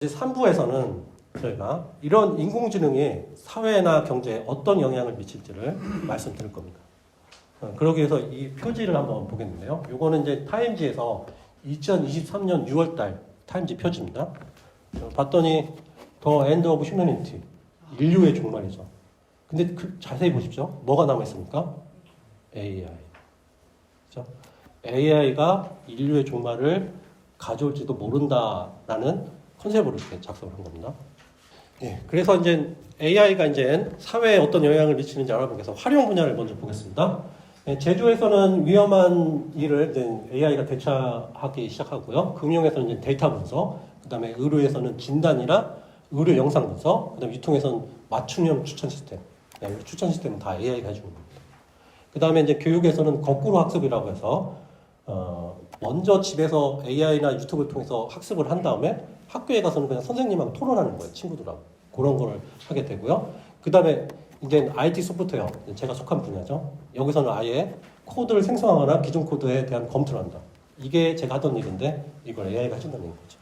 이제 3부에서는 저희가 이런 인공지능이 사회나 경제에 어떤 영향을 미칠지를 말씀드릴 겁니다. 그러기 위해서 이 표지를 한번 보겠는데요. 이거는 이제 타임지에서 2023년 6월달 타임지 표지입니다. 봤더니 The End of Humanity, 인류의 종말이죠. 근데 자세히 보십시오. 뭐가 남아있습니까? AI. 그렇죠? AI가 인류의 종말을 가져올지도 모른다라는 컨셉으로 이렇게 작성을 한 겁니다. 예, 그래서 이제 AI가 이제 사회에 어떤 영향을 미치는지 알아보기 위해서 활용 분야를 먼저 보겠습니다. 예, 제조에서는 위험한 일을 이제 AI가 대처하기 시작하고요. 금융에서는 이제 데이터 분석, 그다음에 의료에서는 진단이나 의료 영상 분석, 그다음에 유통에서는 맞춤형 추천 시스템. 예, 추천 시스템은 다 AI가 해주는 겁니다. 그다음에 이제 교육에서는 거꾸로 학습이라고 해서 먼저 집에서 AI나 유튜브를 통해서 학습을 한 다음에 학교에 가서는 그냥 선생님하고 토론하는 거예요. 친구들하고. 그런 거를 하게 되고요. 그 다음에 이제 IT 소프트웨어, 제가 속한 분야죠. 여기서는 아예 코드를 생성하거나 기존 코드에 대한 검토를 한다. 이게 제가 하던 일인데 이걸 AI가 해준다는 거죠.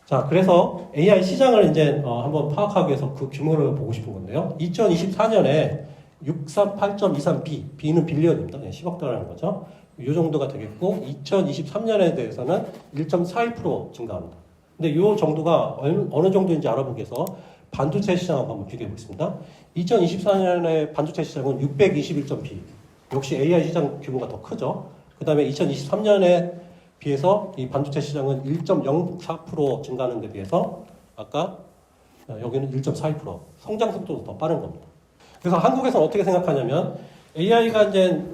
자, 그래서 AI 시장을 이제 한번 파악하기 위해서 그 규모를 보고 싶은 건데요. 2024년에 638.23B, B는 빌리언입니다. 10억 달러라는 거죠. 이 정도가 되겠고 2023년에 대해서는 1.42% 증가합니다. 근데 이 정도가 어느 정도인지 알아보기 위해서 반도체 시장하고 한번 비교해 보겠습니다. 2024년에 반도체 시장은 621.2, 역시 AI 시장 규모가 더 크죠. 그 다음에 2023년에 비해서 이 반도체 시장은 1.04% 증가하는 데 비해서 아까 여기는 1.42% 성장 속도도 더 빠른 겁니다. 그래서 한국에서는 어떻게 생각하냐면 AI가 이제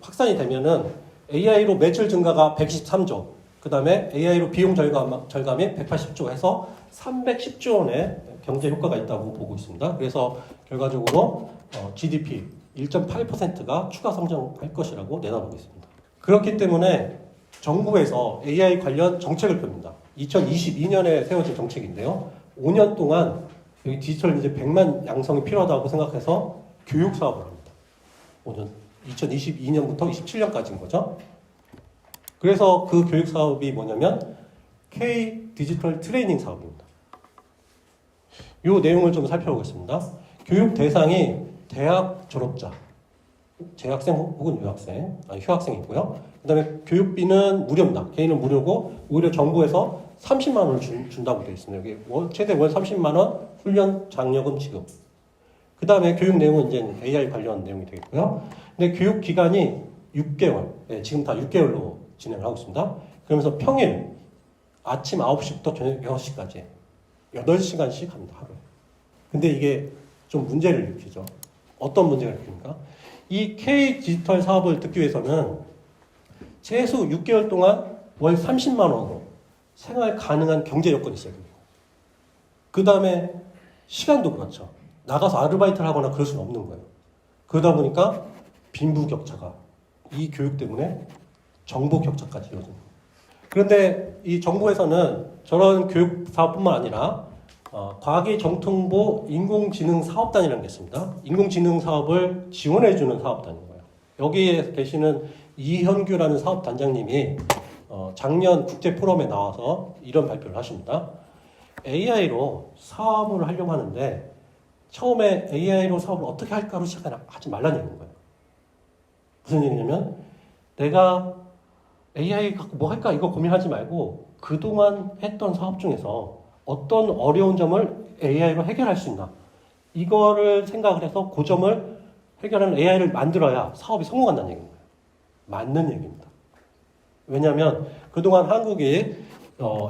확산이 되면은 AI로 매출 증가가 123조, 그 다음에 AI로 비용 절감이 180조 해서 310조 원의 경제 효과가 있다고 보고 있습니다. 그래서 결과적으로 GDP 1.8%가 추가 성장할 것이라고 내다보고 있습니다. 그렇기 때문에 정부에서 AI 관련 정책을 펴니다. 2022년에 세워진 정책인데요. 5년 동안 여기 디지털 이제 100만 양성이 필요하다고 생각해서 교육 사업을 합니다. 5년, 2022년부터 27년까지인 거죠. 그래서 그 교육 사업이 뭐냐면 K 디지털 트레이닝 사업입니다. 이 내용을 좀 살펴보겠습니다. 교육 대상이 대학 졸업자, 재학생 혹은 유학생, 휴학생이고요. 그 다음에 교육비는 무료입니다. 개인은 무료고 오히려 정부에서 30만 원을 준다고 되어 있습니다. 여기 최대 월 30만 원 훈련 장려금 지급. 그 다음에 교육 내용은 이제 AI 관련 내용이 되겠고요. 근데 교육 기간이 6개월, 네, 지금 다 6개월로 진행을 하고 있습니다. 그러면서 평일 아침 9시부터 저녁 6시까지 8시간씩 합니다. 하루에. 근데 이게 좀 문제를 일으키죠. 어떤 문제가 일으킵니까? 이 K 디지털 사업을 듣기 위해서는 최소 6개월 동안 월 30만 원으로 생활 가능한 경제 여건이 있어야 됩니다. 그 다음에 시간도 그렇죠. 나가서 아르바이트를 하거나 그럴 수는 없는 거예요. 그러다 보니까 빈부격차가 이 교육 때문에 정보 격차까지 이어집니다. 그런데 이 정부에서는 저런 교육 사업뿐만 아니라 과기정통부 인공지능 사업단이라는 게 있습니다. 인공지능 사업을 지원해주는 사업단인 거예요. 여기에 계시는 이현규라는 사업단장님이 작년 국제포럼에 나와서 이런 발표를 하십니다. AI로 사업을 하려고 하는데 처음에 AI로 사업을 어떻게 할까로 시작하지 말라는 얘기인 거예요. 무슨 얘기냐면 내가 AI 갖고 뭐 할까 이거 고민하지 말고 그동안 했던 사업 중에서 어떤 어려운 점을 AI로 해결할 수 있나 이거를 생각을 해서 그 점을 해결하는 AI를 만들어야 사업이 성공한다는 얘기인 거예요. 맞는 얘기입니다. 왜냐하면 그동안 한국이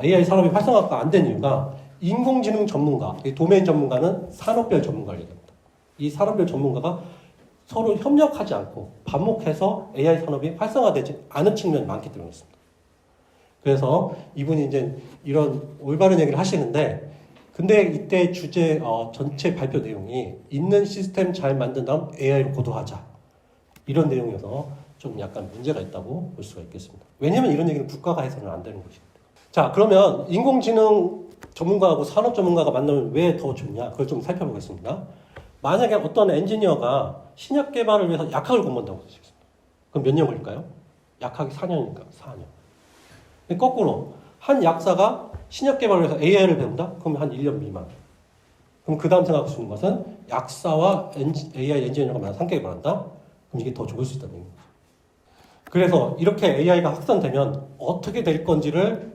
AI 산업이 활성화가 안 된 이유가 인공지능 전문가, 도메인 전문가는 산업별 전문가를 얘기합니다. 이 산업별 전문가가 서로 협력하지 않고 반목해서 AI 산업이 활성화되지 않은 측면이 많기 때문이었습니다. 그래서 이분이 이제 이런 올바른 얘기를 하시는데, 근데 이때 주제 전체 발표 내용이 있는 시스템 잘 만든 다음 AI로 고도하자 이런 내용이어서 좀 약간 문제가 있다고 볼 수가 있겠습니다. 왜냐하면 이런 얘기는 국가가 해서는 안 되는 것이기 때문에. 자, 그러면 인공지능 전문가하고 산업 전문가가 만나면 왜 더 좋냐? 그걸 좀 살펴보겠습니다. 만약에 어떤 엔지니어가 신약 개발을 위해서 약학을 공부한다고 하시겠습니다. 그럼 몇 년 걸릴까요? 약학이 4년이니까 4년. 거꾸로 한 약사가 신약 개발을 해서 AI를 배운다? 그럼 한 1년 미만. 그럼 그 다음 생각할 수 있는 것은 약사와 AI 엔지니어가 만약 함께 개발한다? 그럼 이게 더 좋을 수 있다는 얘기죠. 그래서 이렇게 AI가 확산되면 어떻게 될 건지를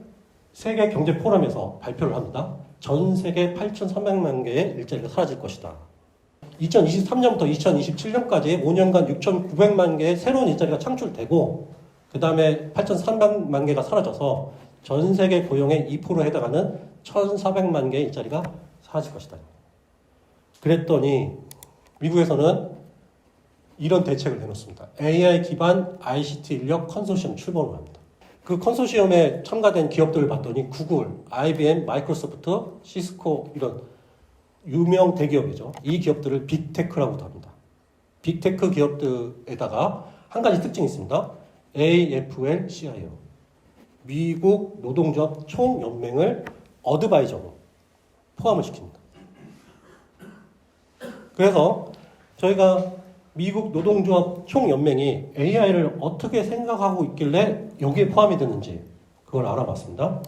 세계 경제 포럼에서 발표를 합니다. 전 세계 8,300만 개의 일자리가 사라질 것이다. 2023년부터 2027년까지 5년간 6,900만 개의 새로운 일자리가 창출되고 그 다음에 8,300만 개가 사라져서 전 세계 고용의 2%에 해당하는 1,400만 개의 일자리가 사라질 것이다. 그랬더니 미국에서는 이런 대책을 내놓습니다. AI 기반 ICT 인력 컨소시엄 출범을 합니다. 그 컨소시엄에 참가된 기업들을 봤더니 구글, IBM, 마이크로소프트, 시스코 이런 유명 대기업이죠. 이 기업들을 빅테크라고도 합니다. 빅테크 기업들에다가 한 가지 특징이 있습니다. AFL-CIO, 미국 노동조합 총연맹을 어드바이저로 포함을 시킵니다. 그래서 저희가 미국 노동조합 총연맹이 AI를 어떻게 생각하고 있길래 여기에 포함이 되는지 그걸 알아봤습니다.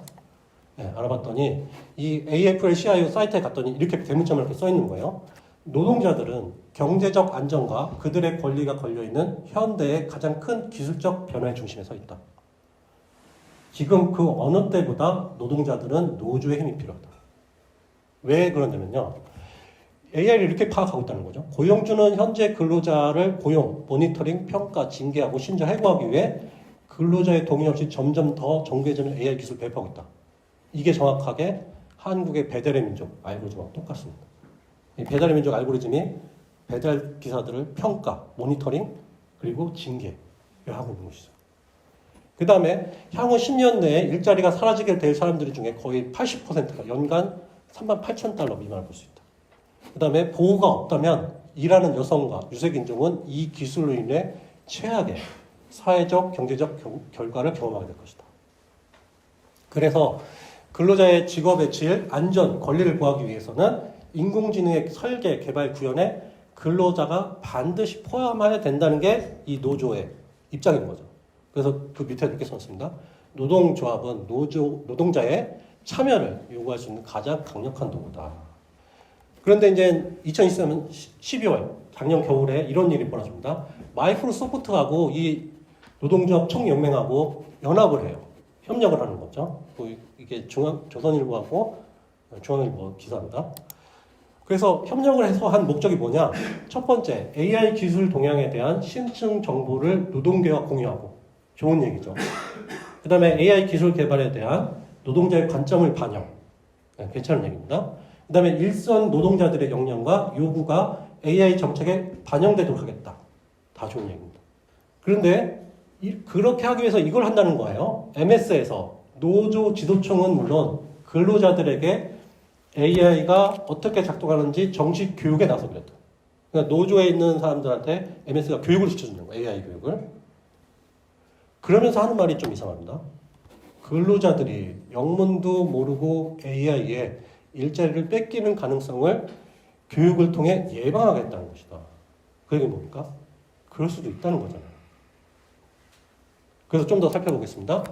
네, 알아봤더니 이 AFL-CIO 사이트에 갔더니 이렇게 대문짝만 이렇게 써 있는 거예요. 노동자들은 경제적 안정과 그들의 권리가 걸려있는 현대의 가장 큰 기술적 변화의 중심에 서 있다. 지금 그 어느 때보다 노동자들은 노조의 힘이 필요하다. 왜 그러냐면요. AI를 이렇게 파악하고 있다는 거죠. 고용주는 현재 근로자를 고용, 모니터링, 평가, 징계하고 심지어 해고하기 위해 근로자의 동의 없이 점점 더 정교해지는 AI 기술을 배포하고 있다. 이게 정확하게 한국의 배달의 민족 알고리즘하고 똑같습니다. 이 배달의 민족 알고리즘이 배달 기사들을 평가, 모니터링, 그리고 징계를 하고 있는 것이죠. 그 다음에 향후 10년 내에 일자리가 사라지게 될 사람들 중에 거의 80%가 연간 38,000달러 미만을 벌 수 있다. 그 다음에 보호가 없다면 일하는 여성과 유색인종은 이 기술로 인해 최악의 사회적, 경제적 결과를 경험하게 될 것이다. 그래서 근로자의 직업의 질, 안전, 권리를 보호하기 위해서는 인공지능의 설계, 개발, 구현에 근로자가 반드시 포함해야 된다는 게 이 노조의 입장인 거죠. 그래서 그 밑에 이렇게 썼습니다. 노동조합은 노동자의 참여를 요구할 수 있는 가장 강력한 도구다. 그런데 이제 2023년 12월, 작년 겨울에 이런 일이 벌어집니다. 마이크로소프트하고 이 노동조합 총연맹하고 연합을 해요. 협력을 하는 거죠. 이게 조선일보하고 중앙일보 기사입니다. 그래서 협력을 해서 한 목적이 뭐냐? 첫 번째, AI 기술 동향에 대한 심층 정보를 노동계와 공유하고 좋은 얘기죠. 그 다음에 AI 기술 개발에 대한 노동자의 관점을 반영. 네, 괜찮은 얘기입니다. 그 다음에 일선 노동자들의 역량과 요구가 AI 정책에 반영되도록 하겠다. 다 좋은 얘기입니다. 그런데 그렇게 하기 위해서 이걸 한다는 거예요. MS에서 노조 지도청은 물론 근로자들에게 AI가 어떻게 작동하는지 정식 교육에 나서기로 했다. 그러니까 노조에 있는 사람들한테 MS가 교육을 시켜주는 거예요. AI 교육을. 그러면서 하는 말이 좀 이상합니다. 근로자들이 영문도 모르고 AI에 일자리를 뺏기는 가능성을 교육을 통해 예방하겠다는 것이다. 그 얘기는 뭡니까? 그럴 수도 있다는 거잖아요. 그래서 좀 더 살펴보겠습니다.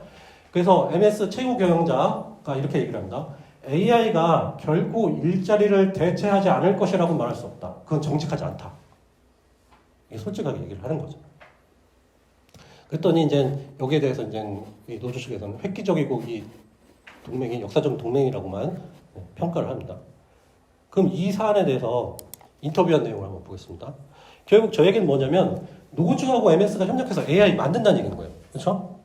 그래서 MS 최고 경영자가 이렇게 얘기를 합니다. AI가 결코 일자리를 대체하지 않을 것이라고 말할 수 없다. 그건 정직하지 않다. 이게 솔직하게 얘기를 하는 거죠. 그랬더니 이제 여기에 대해서 이제 노조 측에서는 획기적이고 이 동맹이 역사적 동맹이라고만 평가를 합니다. 그럼 이 사안에 대해서 인터뷰한 내용을 한번 보겠습니다. 결국 저 얘기는 뭐냐면 노조하고 MS가 협력해서 AI 만든다는 얘기인 거예요. 그렇죠?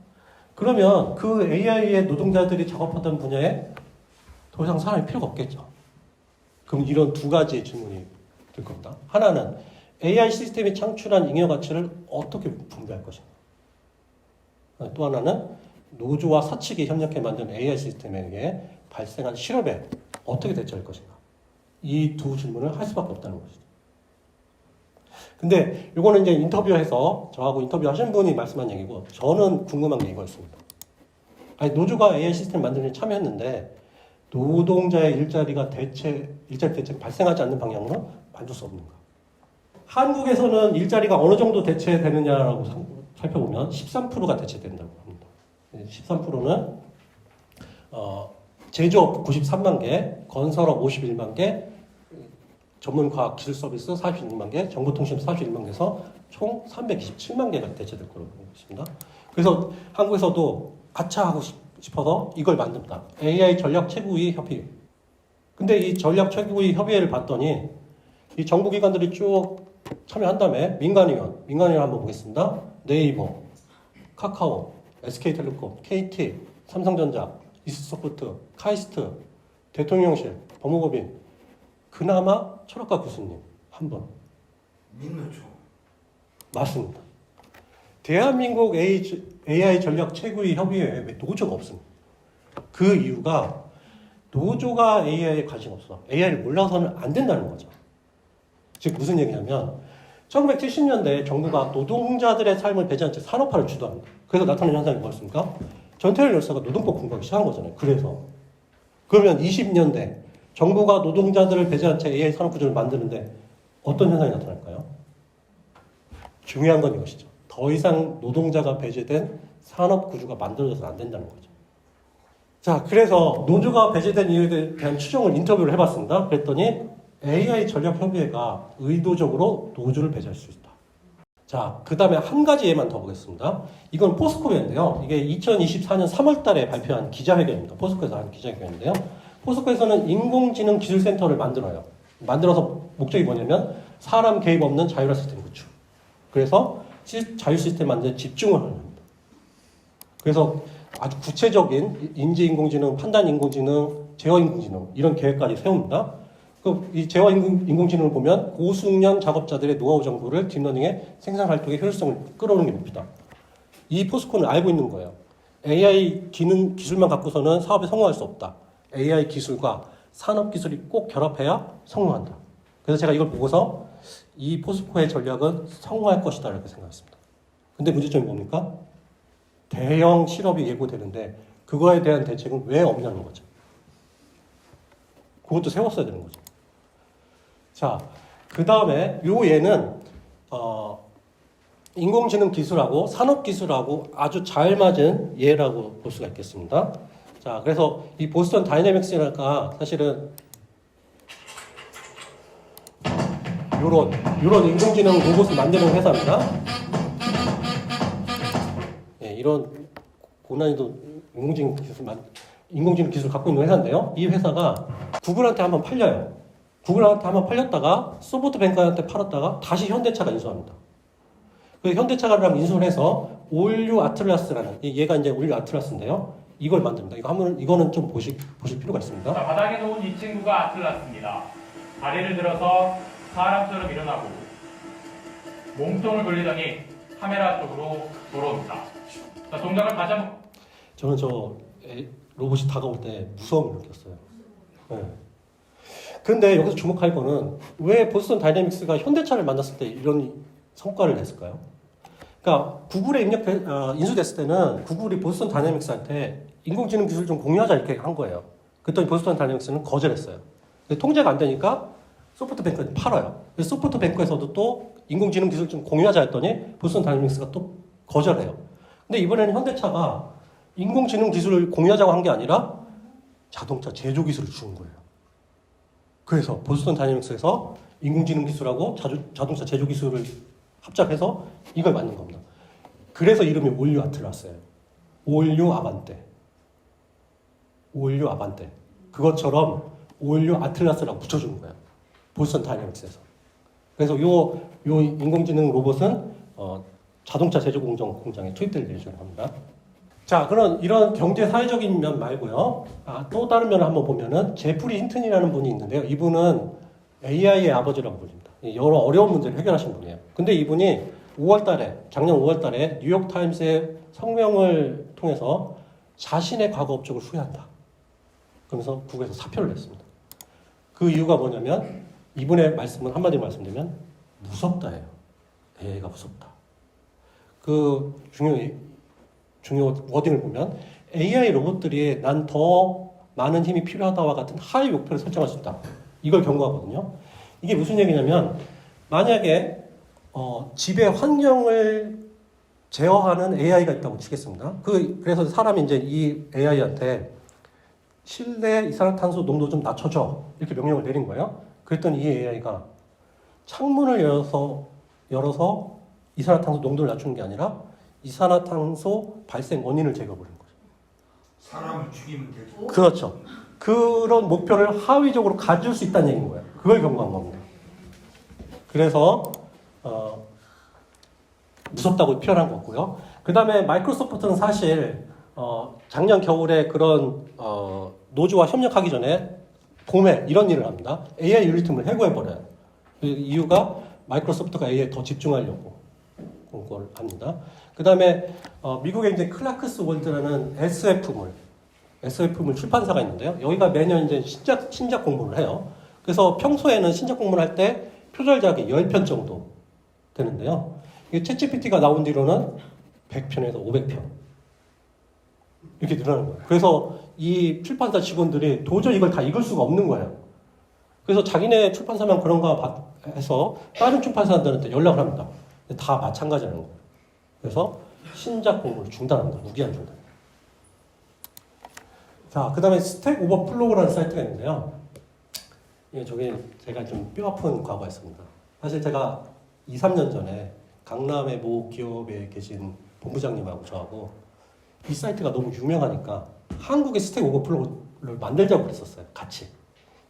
그러면 그 AI의 노동자들이 작업하던 분야에 더 이상 사람이 필요가 없겠죠. 그럼 이런 두 가지의 질문이 들 겁니다. 하나는 AI 시스템이 창출한 잉여 가치를 어떻게 분배할 것인가. 또 하나는 노조와 사측이 협력해 만든 AI 시스템에 의해 발생한 실업에 어떻게 대처할 것인가. 이 두 질문을 할 수밖에 없다는 것이죠. 근데 이거는 이제 인터뷰해서 저하고 인터뷰하신 분이 말씀한 얘기고 저는 궁금한 게 이거였습니다. 아니, 노조가 AI 시스템 만드는 데 참여했는데 노동자의 일자리 대책 발생하지 않는 방향으로 만들 수 없는가? 한국에서는 일자리가 어느 정도 대체되느냐라고 살펴보면 13%가 대체된다고 합니다. 13%는 제조업 93만 개, 건설업 51만 개, 전문과학 기술 서비스 46만 개, 정보통신 41만 개에서 총 327만 개가 대체될 거라고 보고 있습니다. 그래서 한국에서도 가차 하고 싶어서 이걸 만듭니다. AI 전략 최고위 협의회. 근데 이 전략 최고위 협의회를 봤더니 이 정부기관들이 쭉 참여한 다음에 민간위원 한번 보겠습니다. 네이버, 카카오, SK텔레콤, KT, 삼성전자, 이스소프트, 카이스트, 대통령실, 법무법인, 그나마 철학과 교수님 한 분. 민노총. 맞습니다. 대한민국 AI 전략 최고위 협의회에 왜 노조가 없습니다. 그 이유가 노조가 AI에 관심 없어. AI를 몰라서는 안 된다는 거죠. 즉 무슨 얘기냐면 1970년대 정부가 노동자들의 삶을 배제한 채 산업화를 주도합니다. 그래서 나타나는 현상이 뭐였습니까? 전태일 열사가 노동법 공부하기 시작한 거잖아요. 그래서 그러면 20년대 정부가 노동자들을 배제한 채 AI 산업 구조를 만드는데 어떤 현상이 나타날까요? 중요한 건 이것이죠. 더 이상 노동자가 배제된 산업 구조가 만들어져서는 안 된다는 거죠. 자, 그래서 노조가 배제된 이유에 대한 추정을 인터뷰를 해봤습니다. 그랬더니 AI 전략협의회가 의도적으로 노조를 배제할 수 있다. 자, 그 다음에 한 가지 예만 더 보겠습니다. 이건 포스코인데요. 이게 2024년 3월 달에 발표한 기자회견입니다. 포스코에서 한 기자회견인데요. 포스코에서는 인공지능 기술센터를 만들어요. 만들어서 목적이 뭐냐면 사람 개입 없는 자율화 시스템 구축. 그래서 자율 시스템 만드는 데 집중을 하는 겁니다. 그래서 아주 구체적인 인지인공지능, 판단인공지능, 제어인공지능 이런 계획까지 세웁니다. 이 제어인공지능을 보면 고숙련 작업자들의 노하우 정보를 딥러닝의 생산활동의 효율성을 끌어오는 게 목표다. 이 포스코는 알고 있는 거예요. AI 기술만 갖고서는 사업에 성공할 수 없다. AI 기술과 산업 기술이 꼭 결합해야 성공한다. 그래서 제가 이걸 보고서 이 포스코의 전략은 성공할 것이다 이렇게 생각했습니다. 근데 문제점이 뭡니까? 대형 실업이 예고되는데 그거에 대한 대책은 왜 없냐는 거죠. 그것도 세웠어야 되는 거죠. 자, 그 다음에 요 예는 인공지능 기술하고 산업 기술하고 아주 잘 맞은 예라고 볼 수가 있겠습니다. 자, 그래서 이 보스턴 다이내믹스가 사실은 요런 인공지능 로봇을 만드는 회사입니다. 예, 이런 고난이도 인공지능 기술을 갖고 있는 회사인데요. 이 회사가 구글한테 한번 팔려요. 구글한테 한번 팔렸다가 소프트뱅크한테 팔았다가 다시 현대차가 인수합니다. 그 현대차랑 인수를 해서 올류 아틀라스라는 얘가 이제 올류 아틀라스인데요. 이걸 만듭니다. 이거는 좀 보실 필요가 있습니다. 자, 바닥에 놓은 이 친구가 아틀라스입니다. 다리를 들어서 사람처럼 일어나고 몸통을 돌리더니 카메라 쪽으로 돌아옵니다. 자, 동작을 다시 한번. 저는 로봇이 다가올 때 무서움을 느꼈어요. 네. 근데 여기서 주목할 거는 왜 보스턴 다이내믹스가 현대차를 만났을 때 이런 성과를 냈을까요? 그러니까 구글에 인수됐을 때는 구글이 보스턴 다이내믹스한테 인공지능 기술 좀 공유하자 이렇게 한 거예요. 그랬더니 보스턴 다이내믹스는 거절했어요. 통제가 안 되니까 소프트뱅크한테 팔아요. 그래서 소프트뱅크에서도 또 인공지능 기술 좀 공유하자 했더니 보스턴 다이내믹스가 또 거절해요. 근데 이번에는 현대차가 인공지능 기술을 공유하자고 한 게 아니라 자동차 제조 기술을 주는 거예요. 그래서 보스턴 다이내믹스에서 인공지능 기술하고 자동차 제조 기술을 합작해서 이걸 만든 겁니다. 그래서 이름이 올류 아틀라스예요. 올류 아반떼. 올류 아반떼. 그것처럼 올류 아틀라스라고 붙여주는 거예요. 보스턴 다이내믹스에서. 그래서 요 인공지능 로봇은 자동차 제조 공장에 투입될 예정입니다. 자, 그런 이런 경제 사회적인 면 말고요. 또 다른 면을 한번 보면은 제프리 힌튼이라는 분이 있는데요. 이분은 AI의 아버지라고 불립니다. 여러 어려운 문제를 해결하신 분이에요. 근데 이분이 작년 5월 달에 뉴욕 타임스의 성명을 통해서 자신의 과거 업적을 후회한다. 그러면서 국에서 사표를 냈습니다. 그 이유가 뭐냐면 이분의 말씀은 한마디로 말씀드리면 무섭다예요. AI가 무섭다. 그 중요 워딩을 보면 AI 로봇들이 난 더 많은 힘이 필요하다와 같은 하위 목표를 설정할 수 있다. 이걸 경고하거든요. 이게 무슨 얘기냐면 만약에 지배 환경을 제어하는 AI가 있다고 치겠습니다. 그래서 사람이 이제 이 AI한테 실내 이산화탄소 농도 좀 낮춰줘. 이렇게 명령을 내린 거예요. 그랬더니 이 AI가 창문을 열어서 이산화탄소 농도를 낮추는 게 아니라 이산화탄소 발생 원인을 제거해버리는 거죠. 사람을 죽이면 되죠. 그렇죠. 그런 목표를 하위적으로 가질 수 있다는 얘기인 거예요. 그걸 경고한 겁니다. 그래서 무섭다고 표현한 거고요. 그 다음에 마이크로소프트는 사실 작년 겨울에 그런 노조와 협력하기 전에 봄에 이런 일을 합니다. AI 유리팀을 해고해버려요. 그 이유가 마이크로소프트가 AI에 더 집중하려고 그런 걸 합니다. 그 다음에 미국에 이제 클라크스 월드라는 SF물 출판사가 있는데요. 여기가 매년 이제 신작 공부를 해요. 그래서 평소에는 신작 공부를 할 때 표절작이 10편 정도 되는데요. 이게 챗GPT가 나온 뒤로는 100편에서 500편. 이렇게 늘어나는 거예요. 그래서 이 출판사 직원들이 도저히 이걸 다 읽을 수가 없는 거예요. 그래서 자기네 출판사만 그런가 해서 다른 출판사들한테 연락을 합니다. 근데 다 마찬가지라는 거예요. 그래서 신작 공부를 중단합니다. 무기한 중단. 자, 그 다음에 스택 오버플로우라는 사이트가 있는데요. 예, 저게 제가 좀 뼈아픈 과거가 있습니다. 사실 제가 2, 3년 전에 강남의 모 기업에 계신 본부장님하고 저하고 이 사이트가 너무 유명하니까 한국의 스택 오버플로우를 만들자고 그랬었어요. 같이.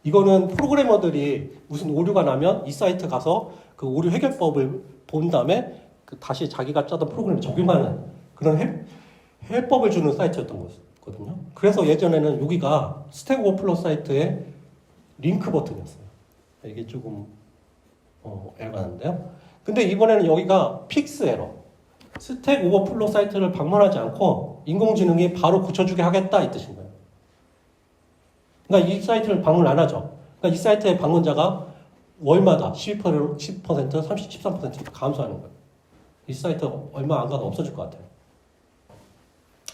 이거는 프로그래머들이 무슨 오류가 나면 이 사이트 가서 그 오류 해결법을 본 다음에 다시 자기가 짜던 프로그램을 적용하는 그런 해법을 주는 사이트였던 거거든요. 그래서 예전에는 여기가 스택 오버플로우 사이트의 링크 버튼이었어요. 이게 조금 에러가 나는데요. 근데 이번에는 여기가 픽스 에러. 스택 오버플로우 사이트를 방문하지 않고 인공지능이 바로 고쳐주게 하겠다 이 뜻인 거예요. 그러니까 이 사이트를 방문 안 하죠. 그러니까 이 사이트의 방문자가 월마다 12%, 10%, 30, 13% 감소하는 거예요. 이 사이트 얼마 안 가도 없어질 것 같아요.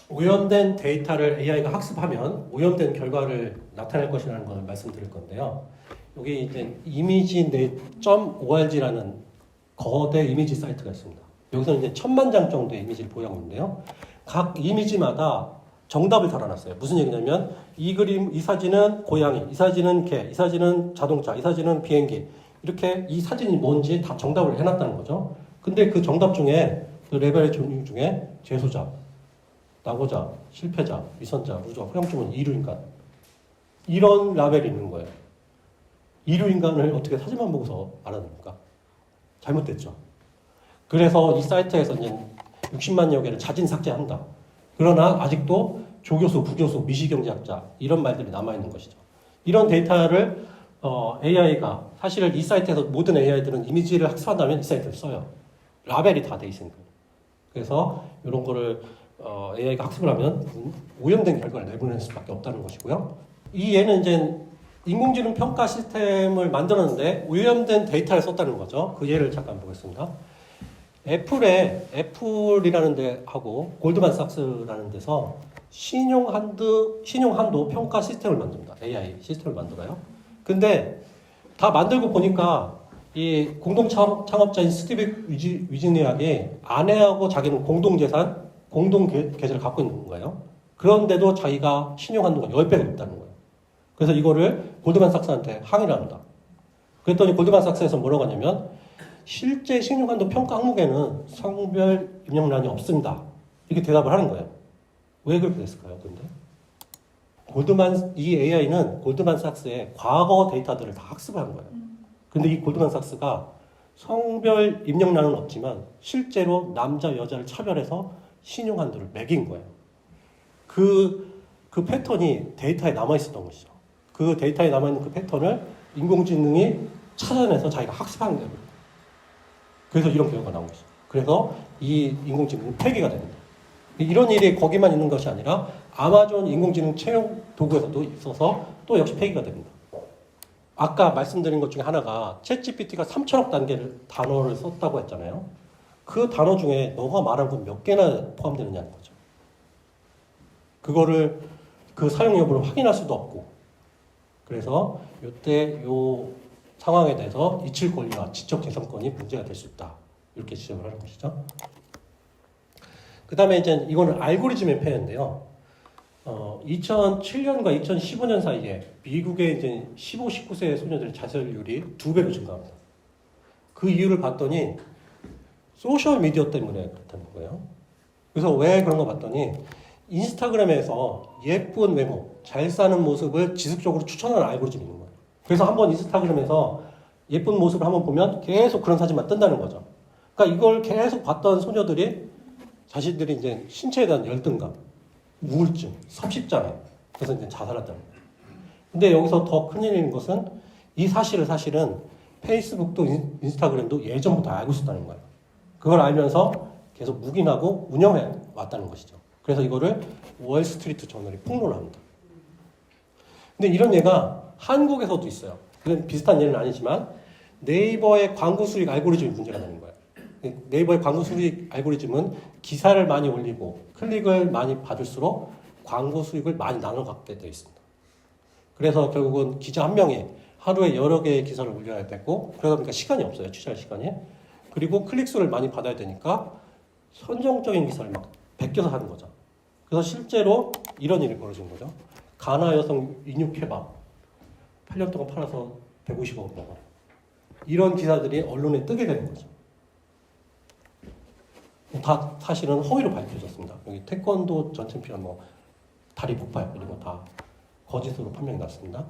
오염된 데이터를 AI가 학습하면 오염된 결과를 나타낼 것이라는 걸 말씀드릴 건데요. 여기 이제 imagenet.org라는 거대 이미지 사이트가 있습니다. 여기서 이제 1000만 장 정도의 이미지를 보유하고 있는데요. 각 이미지마다 정답을 달아놨어요. 무슨 얘기냐면 이 그림, 이 사진은 고양이, 이 사진은 개, 이 사진은 자동차, 이 사진은 비행기. 이렇게 이 사진이 뭔지 다 정답을 해놨다는 거죠. 근데 그 정답 중에 그 레벨의 종류 중에 재소자, 낙오자, 실패자, 위선자, 루저, 허영증은 이류인간 이런 라벨이 있는 거예요. 이류인간을 어떻게 사진만 보고서 알아냅니까? 잘못됐죠. 그래서 이 사이트에서 이제 60만여 개를 자진 삭제한다. 그러나 아직도 조교수, 부교수, 미시경제학자 이런 말들이 남아있는 것이죠. 이런 데이터를 AI가 사실 이 사이트에서 모든 AI들은 이미지를 학습한다면 이 사이트를 써요. 라벨이 다 돼 있으니까. 그래서 이런 거를 AI가 학습을 하면 오염된 결과를 내보낼 수밖에 없다는 것이고요. 이 얘는 이제 인공지능 평가 시스템을 만들었는데 오염된 데이터를 썼다는 거죠. 그 예를 잠깐 보겠습니다. 애플이라는 데하고 골드만삭스라는 데서 신용한도 평가 시스템을 만듭니다. AI 시스템을 만들어요. 근데 다 만들고 보니까 이 공동 창업자인 스티브 위즈니악이 아내하고 자기는 공동재산, 공동 계좌를 갖고 있는 거예요. 그런데도 자기가 신용한도가 10배가 높다는 거예요. 그래서 이거를 골드만삭스한테 항의를 합니다. 그랬더니 골드만삭스에서 뭐라고 하냐면 실제 신용한도 평가 항목에는 성별 입력란이 없습니다. 이렇게 대답을 하는 거예요. 왜 그렇게 됐을까요? 근데 이 AI는 골드만삭스의 과거 데이터들을 다 학습을 한 거예요. 근데 이 골드만삭스가 성별 입력란은 없지만 실제로 남자 여자를 차별해서 신용한도를 매긴 거예요. 그 패턴이 데이터에 남아 있었던 것이죠. 그 데이터에 남아 있는 그 패턴을 인공지능이 찾아내서 자기가 학습한 거예요. 그래서 이런 결과가 나온 거죠. 그래서 이 인공지능은 폐기가 됩니다. 이런 일이 거기만 있는 것이 아니라 아마존 인공지능 채용 도구에서도 있어서 또 역시 폐기가 됩니다. 아까 말씀드린 것 중에 하나가 챗GPT가 3천억 단어를 썼다고 했잖아요. 그 단어 중에 너가 말한 건 몇 개나 포함되느냐는 거죠. 그거를 그 사용 여부를 확인할 수도 없고 그래서 이때 요 상황에 대해서 이칠 권리와 지적 재산권이 문제가 될 수 있다. 이렇게 지적을 하는 것이죠. 그 다음에 이제 이거는 알고리즘의 폐해인데요. 2007년과 2015년 사이에 미국의 이제 15, 19세 소녀들의 자살률이 2배로 증가합니다. 그 이유를 봤더니 소셜 미디어 때문에 그렇다는 거예요. 그래서 왜 그런 거 봤더니 인스타그램에서 예쁜 외모, 잘 사는 모습을 지속적으로 추천하는 알고리즘이 있는 거예요. 그래서 한번 인스타그램에서 예쁜 모습을 한번 보면 계속 그런 사진만 뜬다는 거죠. 그러니까 이걸 계속 봤던 소녀들이 자신들이 이제 신체에 대한 열등감, 우울증, 섭식장애, 그래서 이제 자살한다는 거예요. 근데 여기서 더 큰일인 것은 이 사실은 페이스북도 인스타그램도 예전부터 알고 있었다는 거예요. 그걸 알면서 계속 묵인하고 운영해 왔다는 것이죠. 그래서 이거를 월스트리트 저널이 폭로를 합니다. 근데 이런 예가 한국에서도 있어요. 그건 비슷한 예는 아니지만 네이버의 광고 수익 알고리즘이 문제가 되는 거예요. 네이버의 광고 수익 알고리즘은 기사를 많이 올리고 클릭을 많이 받을수록 광고 수익을 많이 나눠 갖게 되어 있습니다. 그래서 결국은 기자 한 명이 하루에 여러 개의 기사를 올려야 되고 그러다 보니까 시간이 없어요. 취재할 시간이. 그리고 클릭수를 많이 받아야 되니까 선정적인 기사를 막 베껴서 하는 거죠. 그래서 실제로 이런 일이 벌어진 거죠. 가나 여성 인육 케밥 8년 동안 팔아서 150억 먹어요. 이런 기사들이 언론에 뜨게 되는 거죠. 다 사실은 허위로 밝혀졌습니다. 여기 태권도 전 챔피언 다리 폭발 이런 거 다 거짓으로 판명이 났습니다.